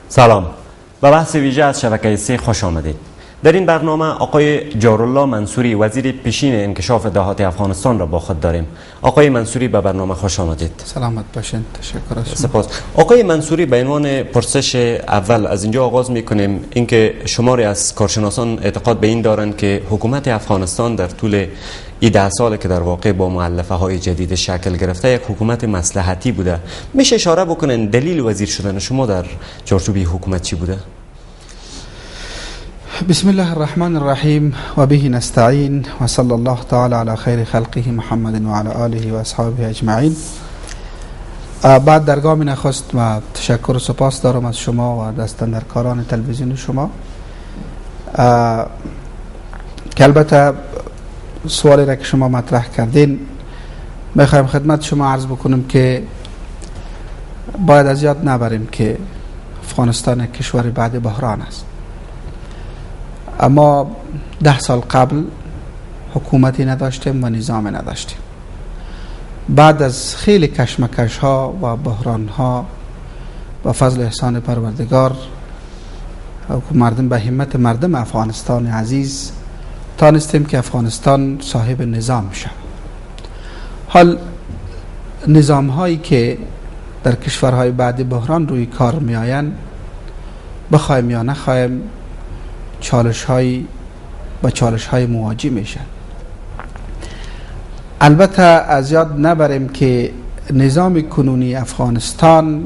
سلام، به بحث ویژه از شبکه 3 خوش آمدید. در این برنامه آقای جارالله منصوری وزیر پیشین انکشاف دهات افغانستان را با خود داریم. آقای منصوری به برنامه خوش آمدید. سلامت باشین. تشکر از شما. سپاس. آقای منصوری، به عنوان پرسش اول از اینجا آغاز میکنیم، اینکه شماری از کارشناسان اعتقاد به این دارند که حکومت افغانستان در طول 10 سال که در واقع با مؤلفه های جدید شکل گرفته یک حکومت مصلحتی بوده. میشه اشاره بکنن دلیل وزیر شدن شما در چارچوب حکومت چی بوده؟ بسم الله الرحمن الرحیم و به نستعین و صلی الله تعالی علی خیر خلقه محمد و علی آله و اصحابه اجمعین. بعد در گام نخست و تشکر و سپاس دارم از شما و دستاندرکاران تلویزیون شما که البته سوالی را که شما مطرح کردین میخوایم خدمت شما عرض بکنم که باید از یاد نبریم که افغانستان یک کشور بعد بحران است. اما 10 سال قبل حکومتی نداشتیم و نظام نداشتیم. بعد از خیلی کشمکش ها و بحران ها با فضل احسان پروردگار مردم به همت مردم افغانستان عزیز تانستیم که افغانستان صاحب نظام شد. حال نظام هایی که در کشورهای بعد بحران روی کار می آیند، بخوایم یا نخوایم چالش های مواجه میشن. البته از یاد نبریم که نظام کنونی افغانستان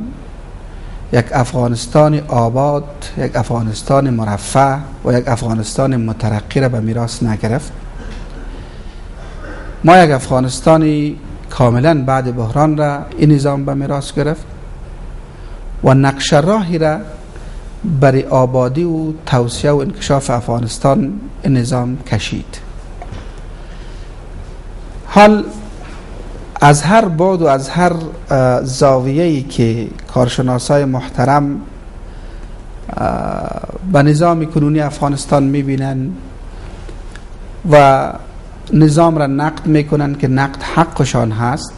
یک افغانستان آباد، یک افغانستان مرفه و یک افغانستان مترقی را به میراث نگرفت. ما یک افغانستانی کاملا بعد بحران را این نظام به میراث گرفت و نقشه راهی را برای آبادی و توسعه و انکشاف افغانستان نظام کشید. حال از هر بعد و از هر زاویه‌ای که کارشناسای محترم به نظام کنونی افغانستان میبینن و نظام را نقد میکنن که نقد حقشان هست،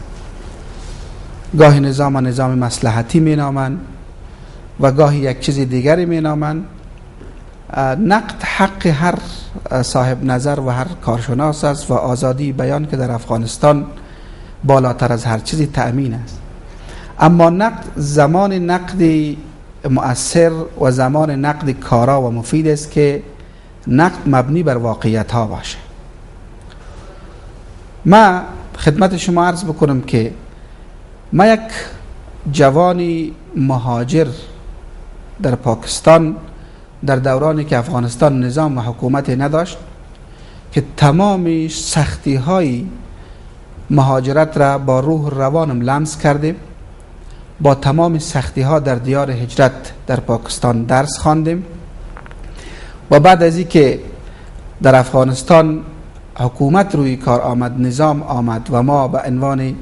گاهی نظام مصلحتی مینامن و گاهی یک چیز دیگری مینامن. نقد حق هر صاحب نظر و هر کارشناس است و آزادی بیان که در افغانستان بالاتر از هر چیزی تأمین است. اما نقد زمان نقد مؤثر و زمان نقد کارا و مفید است که نقد مبنی بر واقعیت ها باشه. ما خدمت شما عرض بکنم که ما یک جوانی مهاجر در پاکستان در دورانی که افغانستان نظام و حکومت نداشت که تمام سختی های مهاجرت را با روح روانم لمس کردیم، با تمام سختی ها در دیار هجرت در پاکستان درس خواندیم و بعد از این که در افغانستان حکومت روی کار آمد، نظام آمد و ما به عنوان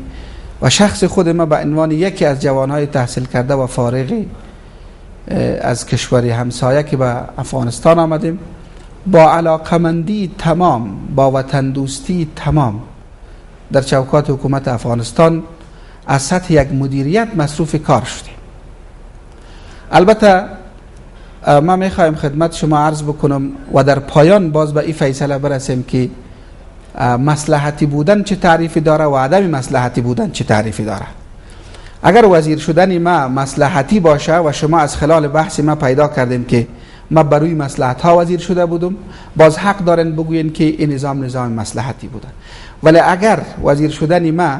و شخص خود ما به عنوان یکی از جوانهای تحصیل کرده و فارغی از کشوری همسایه که به افغانستان آمدیم، با علاقمندی تمام، با وطن دوستی تمام در چوکات حکومت افغانستان از سطح یک مدیریت مصروف کار شدیم. البته ما میخوایم خدمت شما عرض بکنم و در پایان باز به این فیصله برسیم که مصلحتی بودن چه تعریفی داره و عدم مصلحتی بودن چه تعریفی داره. اگر وزیر شدن ما مصلحتی باشه و شما از خلال بحث ما پیدا کردیم که ما بروی مصلحت ها وزیر شده بودم، باز حق دارن بگوین که این نظام مصلحتی بوده. ولی اگر وزیر شدن ما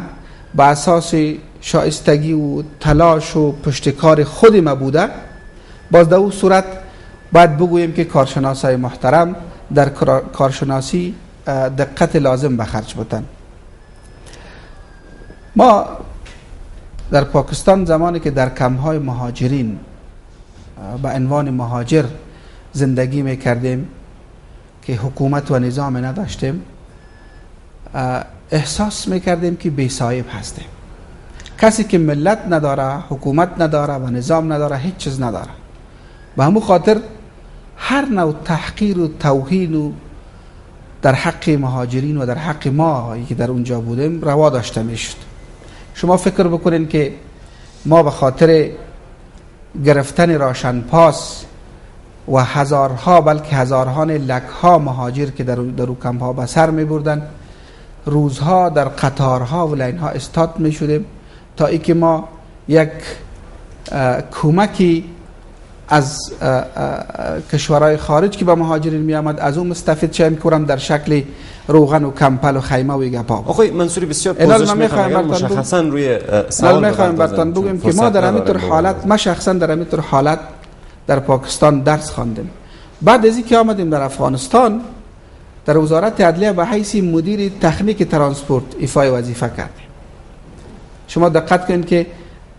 به اساس شایستگی و تلاش و پشتکار خود ما بوده، باز در اون صورت باید بگوییم که کارشناسای محترم در کارشناسی دقت لازم به خرج بودن. ما در پاکستان زمانی که در کمپ‌های مهاجرین به عنوان مهاجر زندگی میکردیم که حکومت و نظام نداشتیم، احساس میکردیم که بی‌صاحب هستیم. کسی که ملت نداره، حکومت نداره و نظام نداره، هیچ چیز نداره. به همون خاطر هر نوع تحقیر و توهین و در حق مهاجرین و در حق ما که در اونجا بودیم روا داشته میشد. شما فکر بکنین که ما به خاطر گرفتن راشن پاس و هزارها بلکه هزاران لکها مهاجر که در کمپ ها به سر می بردن، روزها در قطارها و لاین ها استاد می شدیم تا ای که ما یک کمکی از کشورهای خارج که به مهاجرین می آمد از اون مستفید شیم کنم در شکل روغن و کمپل و خیمه و گپا. آقای منصوری بسیار پوزش می‌خوام مشخصا روی سوال می‌خوام براتون بگم که ما در همین طور حالت، ما شخصا در همین طور حالت در پاکستان درس خواندیم. بعد از اینکه آمدیم در افغانستان در وزارت عدلیه به حیث مدیر تکنیک ترانسپورت ایفای وظیفه کردیم. شما دقت کنید که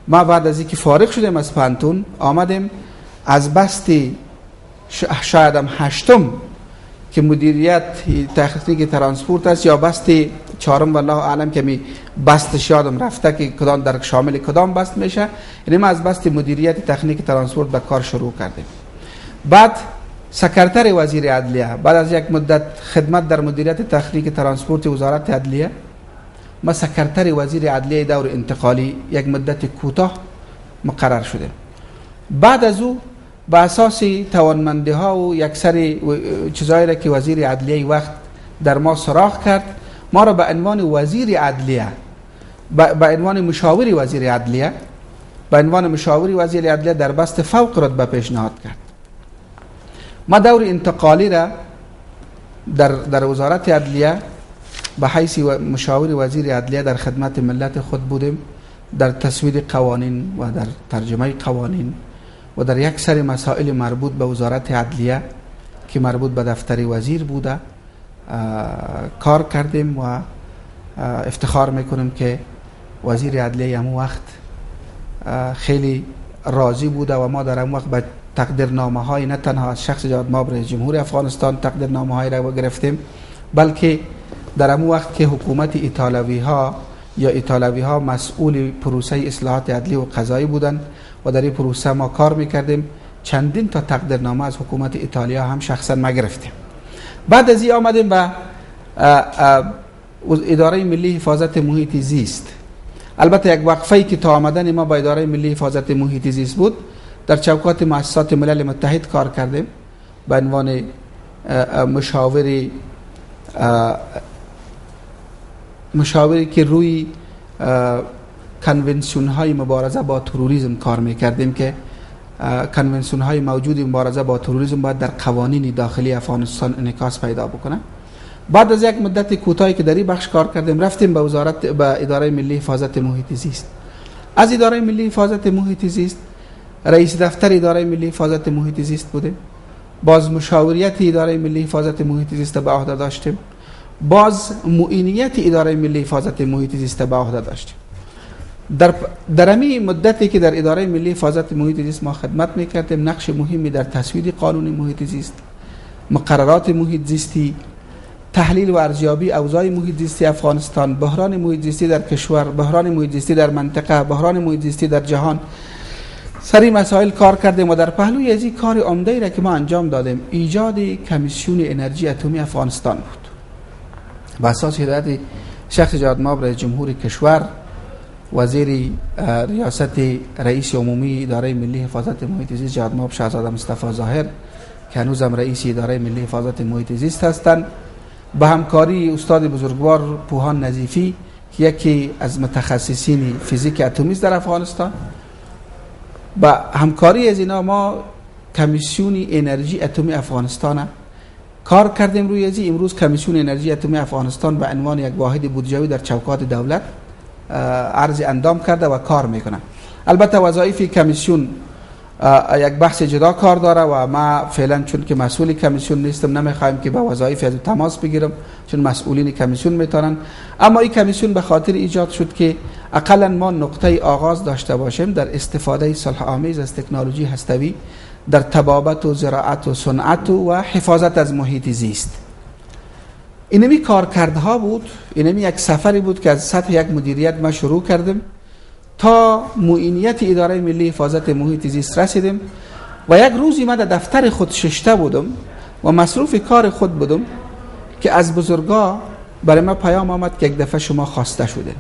ما بعد از اینکه فارغ شدیم از پانتون آمدیم از بست شاید هم هشتم که مدیریت تکنیک ترانسپورت است یا بست چهارم والله اعلم که می بستش یادم رفته که کدام در شامل کدام بست میشه، یعنی ما از بست مدیریت تکنیک ترانسپورت به کار شروع کردیم. بعد سکرتر وزیر عدلیه بعد از یک مدت خدمت در مدیریت تکنیک ترانسپورت وزارت عدلیه، ما سکرتر وزیر عدلیه دور انتقالی یک مدت کوتاه مقرر شده. بعد از او با اساس توانمندی ها و یک سری چیزایی را که وزیر عدلیه وقت در ما سراغ کرد، ما را به عنوان وزیر عدلیه به عنوان مشاور وزیر عدلیه در بست فوق رتبه پیشنهاد کرد. ما دور انتقالی را در وزارت عدلیه به حیث مشاور وزیر عدلیه در خدمت ملت خود بودیم، در تصویب قوانین و در ترجمه قوانین و در یک سری مسائل مربوط به وزارت عدلیه که مربوط به دفتر وزیر بوده کار کردیم و افتخار میکنیم که وزیر عدلیه همون وقت خیلی راضی بوده و ما در همون وقت به تقدیرنامه های نه تنها از شخص جواد مآب رئیس جمهور افغانستان تقدیرنامه های را گرفتیم، بلکه در همون وقت که حکومت ایتالوی ها مسئول پروسه اصلاحات عدلی و قضایی بودند و در این پروسه ما کار میکردیم، چندین تا تقدیرنامه از حکومت ایتالیا هم شخصا ما گرفتیم. بعد از این آمدیم به اداره ملی حفاظت محیط زیست. البته یک وقفه‌ای که تا آمدن ما با اداره ملی حفاظت محیط زیست بود، در چوکات مؤسسات ملل متحد کار کردیم به عنوان مشاوری که روی کنونسیون های مبارزه با تروریسم کار میکردیم که کنونسیون های موجود مبارزه با تروریسم باید در قوانین داخلی افغانستان انعکاس پیدا بکنه. بعد از یک مدت کوتاهی که در این بخش کار کردیم رفتیم به اداره ملی حفاظت محیط زیست. از اداره ملی حفاظت محیط زیست رئیس دفتر اداره ملی حفاظت محیط زیست بودیم، باز مشاوریت اداره ملی حفاظت محیط زیست به عهده داشتیم، باز معینیت اداره ملی حفاظت محیط زیست به عهده داشتیم. در همین مدتی که در اداره ملی حفاظت محیط زیست ما خدمت میکردیم، نقش مهمی در تصویب قانون محیط زیست، مقررات محیط زیستی، تحلیل و ارزیابی اوضاع محیط زیستی افغانستان، بحران محیط زیستی در کشور، بحران محیط زیستی در منطقه، بحران محیط زیستی در جهان، سری مسائل کار کردیم و در پهلوی از این کار عمده‌ای را که ما انجام دادیم ایجاد کمیسیون انرژی اتمی افغانستان بود. با اساس هدایت شخص جواد مآب رئیس جمهور کشور، وزیر ریاست رئیس عمومی اداره ملی حفاظت محیط زیست جواد مآب شهزاده مصطفی ظاهر که هنوزم رئیس اداره ملی حفاظت محیط زیست هستند، با همکاری استاد بزرگوار پوهان نظیفی که یکی از متخصصین فیزیک اتمی است در افغانستان، با همکاری از اینا ما کمیسیون انرژی اتمی افغانستان کار کردیم روی ازی. امروز کمیسیون انرژی اتمی افغانستان به عنوان یک واحد بودجه‌ای در چوکات دولت عرض اندام کرده و کار میکنه. البته وظایف کمیسیون یک بحث جدا کار داره و ما فعلا چون که مسئول کمیسیون نیستم نمیخوایم که با وظایف از تماس بگیرم، چون مسئولین کمیسیون میتونن. اما این کمیسیون به خاطر ایجاد شد که اقلا ما نقطه آغاز داشته باشیم در استفاده صلح آمیز از تکنولوژی هسته‌ای در طبابت و زراعت و صنعت و حفاظت از محیط زیست. اینمی کارکردها بود، اینمی یک سفری بود که از سطح یک مدیریت ما شروع کردیم تا معینیت اداره ملی حفاظت محیط زیست رسیدیم و یک روزی من در دفتر خود ششته بودم و مصروف کار خود بودم که از بزرگا برای ما پیام آمد که یک دفعه شما خواسته شده.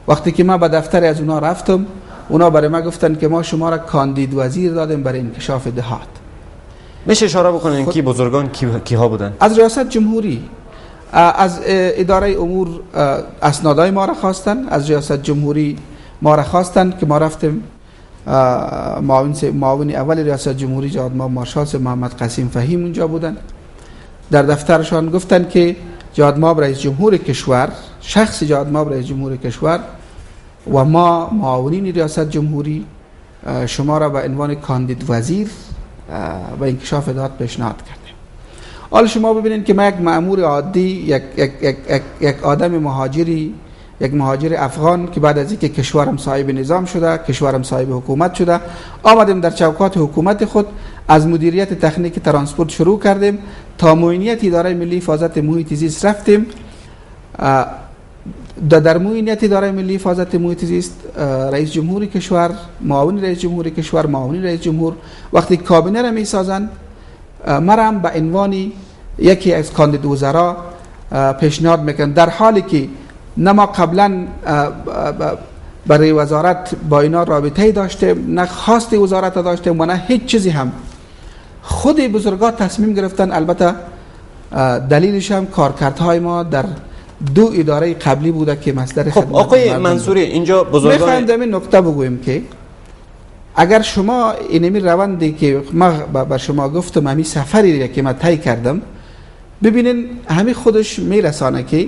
وقتی که من به دفتر از اونا رفتم اونا برای ما گفتن که ما شما را کاندید وزیر دادیم برای انکشاف دهات. میشه اشاره بکنین کی بزرگان کیها بودن؟ از ریاست جمهوری، از اداره امور اسنادای ما را خواستن، از ریاست جمهوری ما را خواستن که ما رفتیم معاون اول ریاست جمهوری جهاد ماب مارشال محمد قاسم فهیم اونجا بودن. در دفترشان گفتن که جهاد ماب رئیس جمهور کشور، شخص جهاد ماب رئیس جمهور کشور و ما معاونین ریاست جمهوری شما را به عنوان کاندید وزیر و انکشاف دهات پیشنهاد کردیم. حالا شما ببینید که ما یک مأمور عادی، یک آدم مهاجری، یک مهاجر افغان که بعد از اینکه کشورم صاحب نظام شده، کشورم صاحب حکومت شده، آمدیم در چوکات حکومت خود از مدیریت تکنیک ترانسپورت شروع کردیم تا معینیت اداره ملی حفاظت محیط زیست رفتیم. در معینیت اداره ملی حفاظت محیط زیست رئیس جمهور کشور، معاون رئیس جمهور کشور، معاون رئیس جمهور وقتی کابینه را میسازند مرام به عنوان یکی از کاندید وزرا پیشنهاد میکنن، در حالی که نه ما قبلا برای وزارت با اینا رابطه‌ای داشتیم، نه خواست وزارت داشتیم و نه هیچ چیزی هم. خود بزرگان تصمیم گرفتن. البته دلیلش هم کارکردهای ما در دو اداره قبلی بوده که مصدر خب آقای منصوری اینجا بزرگان میخوایم در این نکته بگویم که اگر شما اینمی روندی که ما به شما گفتم، همین سفری که من طی کردم، ببینین همین خودش میرسانه که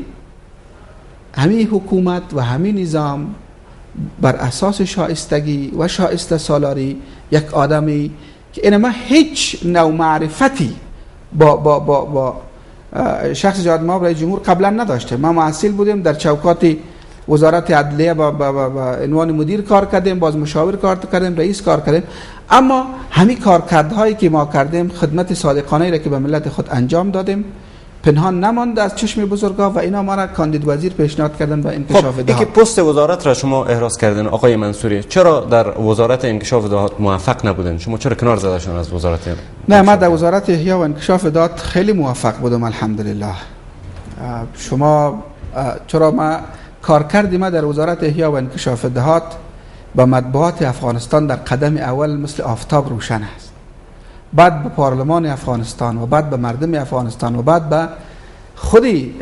همین حکومت و همین نظام بر اساس شایستگی و شایسته سالاری یک آدمی که اینما هیچ نوع معرفتی با شخص جهاد ماب رئیس جمهور قبلا نداشته. ما محصل بودیم، در چوکات وزارت عدلیه با عنوان مدیر کار کردیم، باز مشاور کار کردیم، رئیس کار کردیم، اما همین کارکردهایی که ما کردیم خدمت صادقانه را که به ملت خود انجام دادیم پنهان نماند از چشم بزرگا و اینا ما را کاندید وزیر پیشنهاد کردن به انکشاف دهات. که پست وزارت را شما احراز کردین آقای منصوری، چرا در وزارت انکشاف دهات موفق نبودن؟ شما چرا کنار زده شدن از وزارت؟ نه، ما در وزارت احیا و انکشاف دهات خیلی موفق بودم الحمدلله. شما چرا ما کارکرد ما در وزارت احیا و انکشاف دهات با مطبوعات افغانستان در قدم اول مثل آفتاب روشن است، بعد به پارلمان افغانستان و بعد به مردم افغانستان و بعد به خودی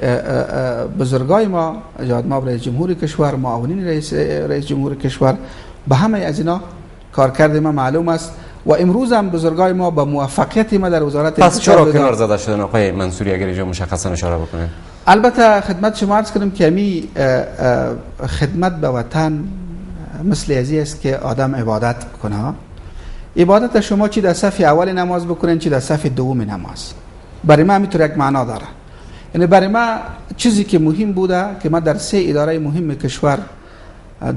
بزرگای ما جهاد ماب رئیس جمهور کشور، معاونین رئیس جمهور کشور، به همه از اینا کارکرد ما معلوم است و امروز هم بزرگای ما با موفقیت ما در وزارت پس چرا کنار زده شدن آقای منصوری اگر اینجا مشخصا اشاره بکنید؟ البته خدمت شما عرض کنم که می خدمت به وطن مثل ازی است که آدم عبادت کنه. عبادت شما چی در صف اول نماز بکنین چی در صف دوم نماز، برای ما همینطور یک معنا داره. یعنی برای ما چیزی که مهم بوده که ما در 3 اداره مهم کشور،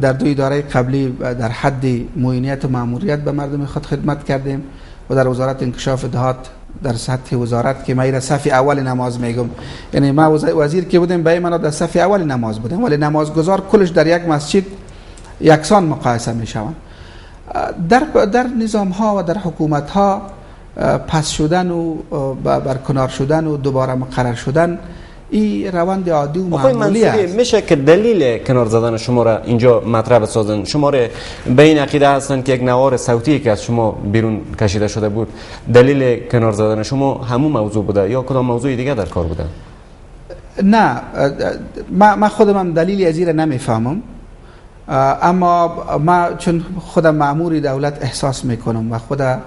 در 2 اداره قبلی در حد معینیت و ماموریت به مردم خود خدمت کردیم و در وزارت انکشاف دهات در سطح وزارت که ما در صف اول نماز میگم، یعنی ما وزیر که بودیم به من در صف اول نماز بودیم، ولی نمازگزار کلش در یک مسجد یکسان مقایسه میشوند. در نظام ها و در حکومت ها پس شدن و برکنار شدن و دوباره مقرر شدن این روند عادی و معمولی است. میشه که دلیل کنار زدن شما را اینجا مطرح بسازن؟ شما را به این عقیده هستن که یک نوار صوتی که از شما بیرون کشیده شده بود دلیل کنار زدن شما همون موضوع بوده یا کدام موضوع دیگه در کار بوده؟ نه، من خودم هم دلیلی از این نمیفهمم، اما ما چون خودم مأمور دولت احساس میکنم و خودم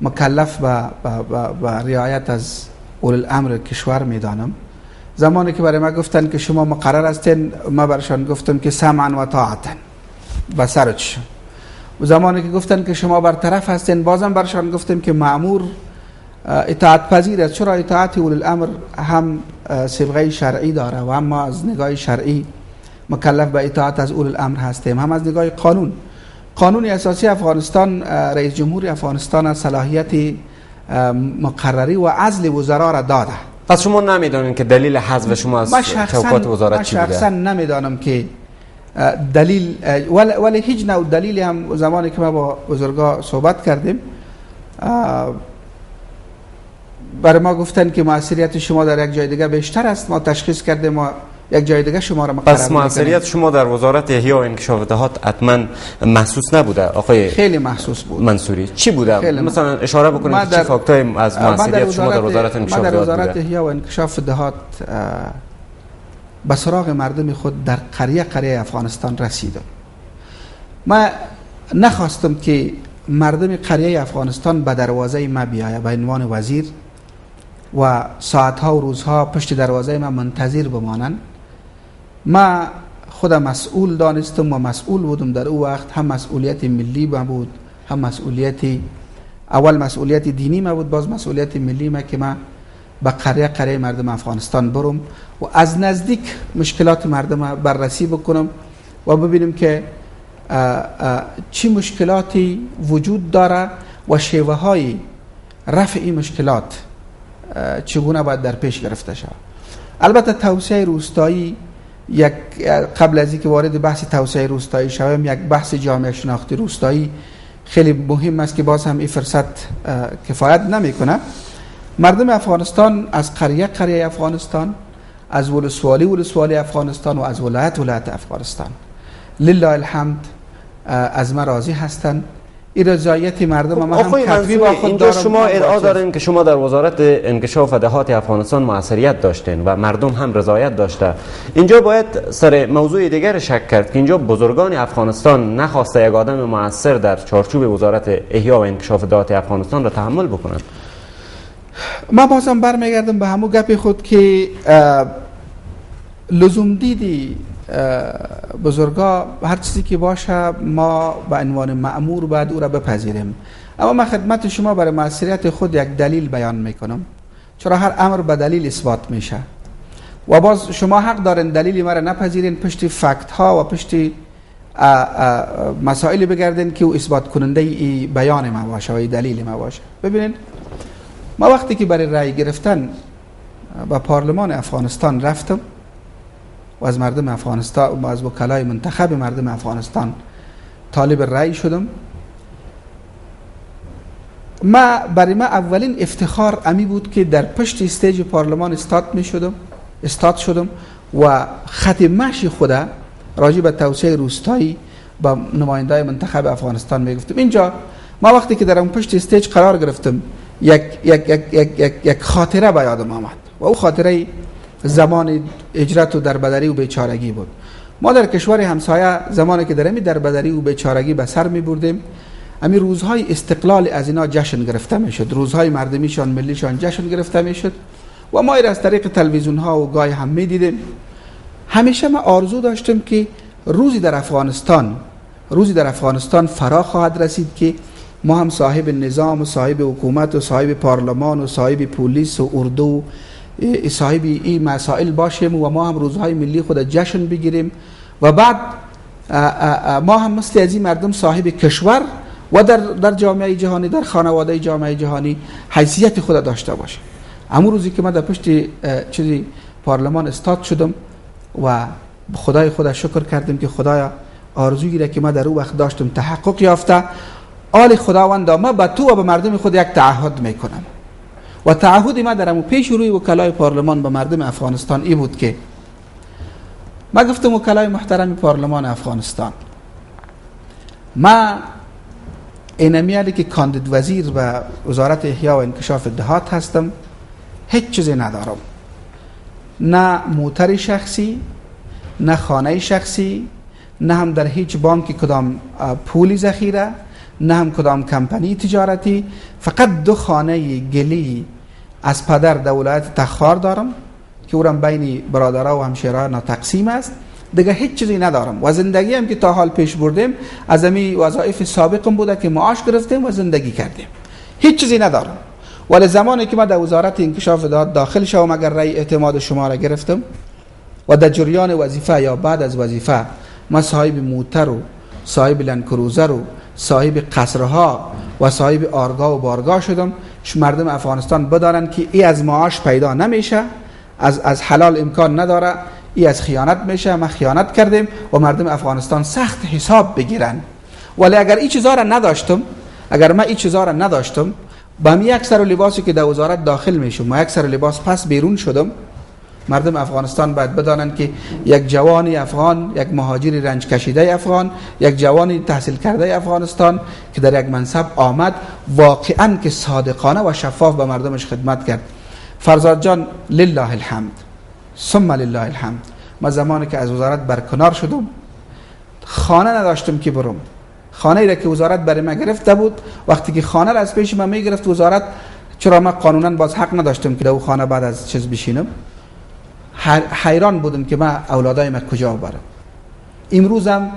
مکلف به رعایت از اول الامر کشور میدانم، زمانی که برای ما گفتن که شما مقرر هستین، ما برشان گفتم که سمعا و طاعتا به سر چشم. و زمانی که گفتن که شما برطرف هستین، بازم برشان گفتم که مأمور اطاعت پذیر است، چرا اطاعت اول الامر هم صبغه شرعی داره و هم ما از نگاه شرعی مکلف به اطاعت از اول الامر هستیم، هم از نگاه قانون اساسی افغانستان رئیس جمهور افغانستان صلاحیت مقرری و عزل وزرا را داده. پس شما نمیدونید که دلیل حذف شما از چوکات وزارت چی بوده؟ من شخصا نمیدانم که دلیل، ولی هیچ نوع دلیلی هم زمانی که ما با بزرگا صحبت کردیم برای ما گفتن که موثریت شما در یک جای دیگه بیشتر است. ما تشخیص کردیم و یک جای دیگه شما را مقرر پس موثریت شما در وزارت احیا و انکشاف دهات حتما محسوس نبوده آقای خیلی محسوس بود منصوری؟ چی بوده؟ مثلا اشاره بکنید چه فاکتای از موثریت شما در وزارت انکشاف دهات بوده؟ در وزارت احیا و انکشاف دهات به سراغ مردم خود در قریه افغانستان رسیدم. ما نخواستم که مردم قریه افغانستان به دروازه ما بیاید به عنوان وزیر و ساعتها و روزها پشت دروازه ما منتظر بمانند. ما خودم مسئول دانستم و مسئول بودم در او وقت. هم مسئولیت ملی ما بود، هم مسئولیت دینی ما بود، باز مسئولیت ملی ما که ما به قریه مردم افغانستان برم و از نزدیک مشکلات مردم بررسی بکنم و ببینیم که چی مشکلاتی وجود داره و شیوه های رفع این مشکلات چگونه باید در پیش گرفته شود. البته توسعه روستایی قبل از اینکه وارد بحث توسعه روستایی شوم، یک بحث جامعه شناختی روستایی خیلی مهم است که باز هم این فرصت کفایت نمیکنه. مردم افغانستان از قریه افغانستان، از ولسوالی افغانستان و از ولایت افغانستان لله الحمد از ما راضی هستند. این رضایت مردم ما هم کتبی با خود اینجا شما ادعا دارین که شما در وزارت انکشاف دهات افغانستان موثریت داشتین و مردم هم رضایت داشته. اینجا باید سر موضوع دیگر شک کرد که اینجا بزرگان افغانستان نخواسته یک آدم موثر در چارچوب وزارت احیا و انکشاف دهات افغانستان را تحمل بکنند. ما بازم برمیگردم به همون گپ خود که لزوم دیدی بزرگا هر چیزی که باشه ما به عنوان مأمور باید او را بپذیریم. اما من خدمت شما برای موثریت خود یک دلیل بیان میکنم، چرا هر امر به دلیل اثبات میشه و باز شما حق دارین دلیل ما را نپذیرین، پشت فکت ها و پشت مسائل بگردین که او اثبات کننده ای بیان ما باشه و ای دلیل ما باشه. ببینید ما وقتی که برای رأی گرفتن به پارلمان افغانستان رفتم و از مردم افغانستان و از وکلای منتخب مردم افغانستان طالب رأی شدم، برای ما اولین افتخار امی بود که در پشت استیج پارلمان استاد شدم و خط مشی خدا راجع به توسعه روستایی با نمایندای منتخب افغانستان میگفتم. اینجا ما وقتی که در اون پشت استیج قرار گرفتم یک خاطره به یادم آمد و او خاطره زمان هجرت و دربدری و بیچارگی بود. ما در کشور همسایه زمانی که در دربدری و بیچارگی به سر می بردیم، امی روزهای استقلال از اینا جشن گرفته می شد، روزهای مردمیشان ملیشان جشن گرفته می شد و ما از طریق تلویزیون ها و گاهی هم می دیدیم. همیشه ما آرزو داشتم که روزی در افغانستان فرا خواهد رسید که ما هم صاحب نظام و صاحب حکومت و صاحب پارلمان و صاحب پلیس و اردو صاحب این مسائل باشیم و ما هم روزهای ملی خود جشن بگیریم و بعد ما هم مثل از این مردم صاحب کشور و در جامعه جهانی، در خانواده جامعه جهانی حیثیت خود داشته باشیم. اما روزی که ما در پشت پارلمان استاد شدم و خدای خدا شکر کردیم که خدایا آرزویی را که ما در اون وقت داشتم تحقق یافته، آل خداوند ما به تو و به مردم خود یک تعهد میکنم و تعهد ما در امو پیش روی وکلای پارلمان به مردم افغانستان ای بود که ما گفتم وکلای محترم پارلمان افغانستان، ما اینمیالی که کاندید وزیر و وزارت احیا و انکشاف دهات هستم، هیچ چیزی ندارم، نه موتر شخصی، نه خانه شخصی، نه هم در هیچ بانکی کدام پولی ذخیره، نه هم کدام کمپانی تجارتی. فقط 2 خانه گلی از پدر در ولایت تخار دارم که اونم بین برادرها و همشیرها تقسیم است. دیگه هیچ چیزی ندارم و زندگی هم که تا حال پیش بردیم از امی وظایف سابقم بوده که معاش گرفتیم و زندگی کردیم، هیچ چیزی ندارم. ولی زمانی که من در وزارت انکشاف دهات داخل شدم، اگر رأی اعتماد شما را گرفتم و در جریان وظیفه یا بعد از وظیفه ما صاحب موتر و صاحب لندکروزر و صاحب قصرها و صاحب آرگاه و بارگاه شدم، مردم افغانستان بدانند که ای از معاش پیدا نمیشه، از حلال امکان نداره، ای از خیانت میشه. ما خیانت کردیم و مردم افغانستان سخت حساب بگیرن. ولی اگر این چیزا را نداشتم، اگر من این چیزا را نداشتم، با می یک سر لباسی که در وزارت داخل میشم و یک سر لباس پس بیرون شدم مردم افغانستان باید بدانند که یک جوانی افغان، یک مهاجری رنج کشیده افغان، یک جوانی تحصیل کرده افغانستان که در یک منصب آمد، واقعا که صادقانه و شفاف به مردمش خدمت کرد. فرزاد جان لله الحمد ثم لله الحمد، ما زمانی که از وزارت برکنار شدم خانه نداشتم که برم. خانه ای را که وزارت برای من گرفته بود، وقتی که خانه را از پیش من میگرفت وزارت، چرا من قانونا باز حق نداشتم که در خانه بعد از چیز بشینم. حیران بودم که من اولادای من کجا برم. امروزم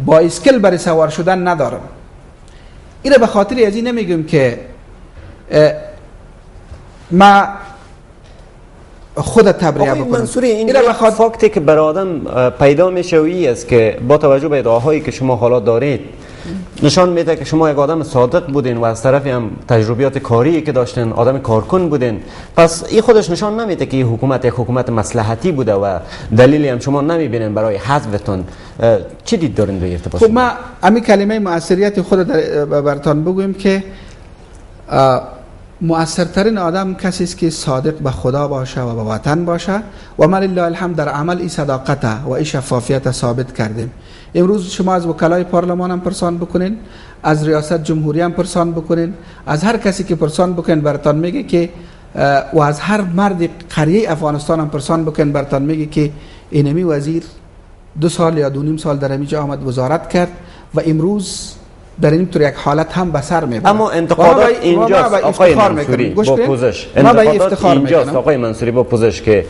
با اسکل برای سوار شدن ندارم. اینه به خاطر از این نمیگم که ما خود تبریه بکنم. منصوری اینجا فاکتی که بر آدم پیدا میشه است که با توجه به ادعاهایی که شما حالا دارید نشان میده که شما یک آدم صادق بودین و از طرفی هم تجربیات کاری که داشتین، آدم کارکن بودین. پس این خودش نشان نمیده که این حکومت یک حکومت مصلحتی بوده و دلیلی هم شما نمیبینین برای حذفتون. چی دید دارین به ارتباط؟ خب ما همین کلمه مؤثریت خود براتون بگویم که مؤثرترین آدم کسی است که صادق به خدا باشه و به وطن باشه و ما لله الحمد در عمل این صداقت و این شفافیت ثابت کردیم. امروز شما از وکلای پارلمان هم پرسان بکنین، از ریاست جمهوری هم پرسان بکنین، از هر کسی که پرسان بکنین براتون میگه که و از هر مرد قریه افغانستان هم پرسان بکنین براتون میگه که اینمی وزیر 2 سال یا 2.5 سال در اینجا آمد وزارت کرد و امروز در این طور یک حالت هم به سر میبره. اما انتقادات اینجاست آقای منصوری با پوزش، انتقادات اینجاست آقای منصوری با پوزش که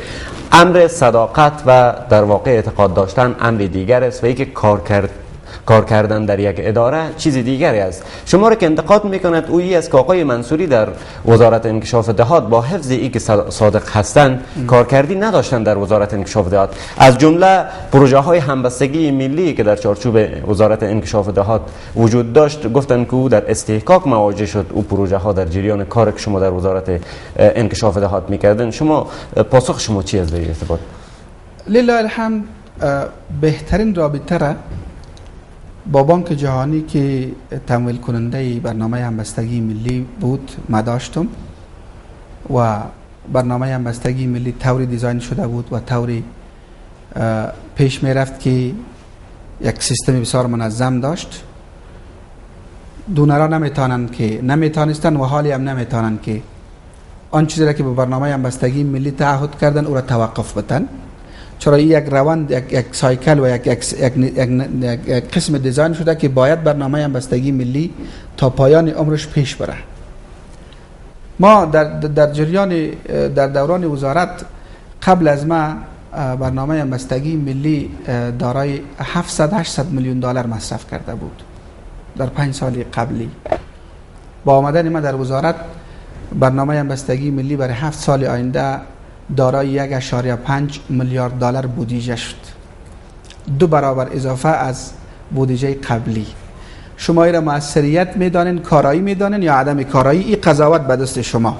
امر صداقت و در واقع اعتقاد داشتن امر دیگر است و اینکه کار کردن در یک اداره چیز دیگری است. شما را که انتقاد میکند اویی است که آقای منصوری در وزارت انکشاف دهات با حفظ این که صادق هستند کارکردی نداشتن در وزارت انکشاف دهات. از جمله پروژه های همبستگی ملی که در چارچوب وزارت انکشاف دهات وجود داشت گفتن که او در استحقاق مواجه شد. او پروژه ها در جریان کار که شما در وزارت انکشاف دهات میکردن. شما پاسخ شما چی از در ارتباط؟ لله الحمد بهترین رابطه را با بانک جهانی که تمویل کننده برنامه همبستگی ملی بود ما داشتم و برنامه همبستگی ملی طوری دیزاین شده بود و طوری پیش می رفت که یک سیستم بسیار منظم داشت. دونرها نمیتونستن و حالی هم نمیتونن که آن چیزی را که به برنامه همبستگی ملی تعهد کردن او را توقف بدن، چرا این یک روند، یک سایکل و یک قسم دیزاین شده که باید برنامه همبستگی ملی تا پایان عمرش پیش بره. ما در جریان در دوران وزارت قبل از ما برنامه همبستگی ملی دارای 700-800 میلیون دلار مصرف کرده بود در 5 سال قبلی. با آمدن ما در وزارت برنامه همبستگی ملی برای 7 سال آینده دارای 1.5 میلیارد دلار بودجه شد، 2 برابر اضافه از بودجه قبلی. شما این را مؤثریت میدانین، کارایی میدانین یا عدم کارایی؟ این قضاوت به دست شما.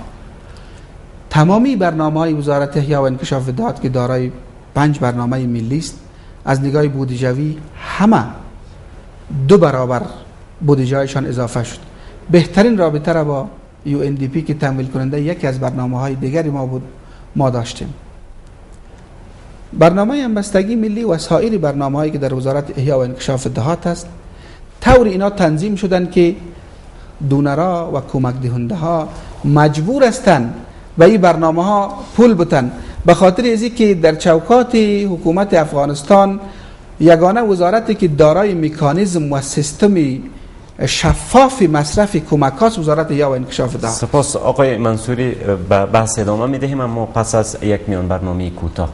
تمامی برنامه‌های وزارت احیا و انکشاف دهات که دارای 5 برنامه ملی است، از نگاه بودجوی همه 2 برابر بودجه‌شان اضافه شد. بهترین رابطه را با UNDP که تمویل کننده یکی از برنامه‌های دیگری ما بود ما داشتیم. برنامه همبستگی ملی و سایر برنامه‌هایی که در وزارت احیا و انکشاف دهات است طوری اینا تنظیم شدن که دونرها و کمک دهنده ها مجبور هستند و این برنامه‌ها پول بتن، به خاطر ازی که در چوکات حکومت افغانستان یگانه وزارتی که دارای مکانیزم و سیستمی شفاف مصرف کمکات وزارت احیا و انکشاف دهات. سپاس آقای منصوری. به بحث ادامه میدهیم اما پس از یک میان برنامه کوتاه.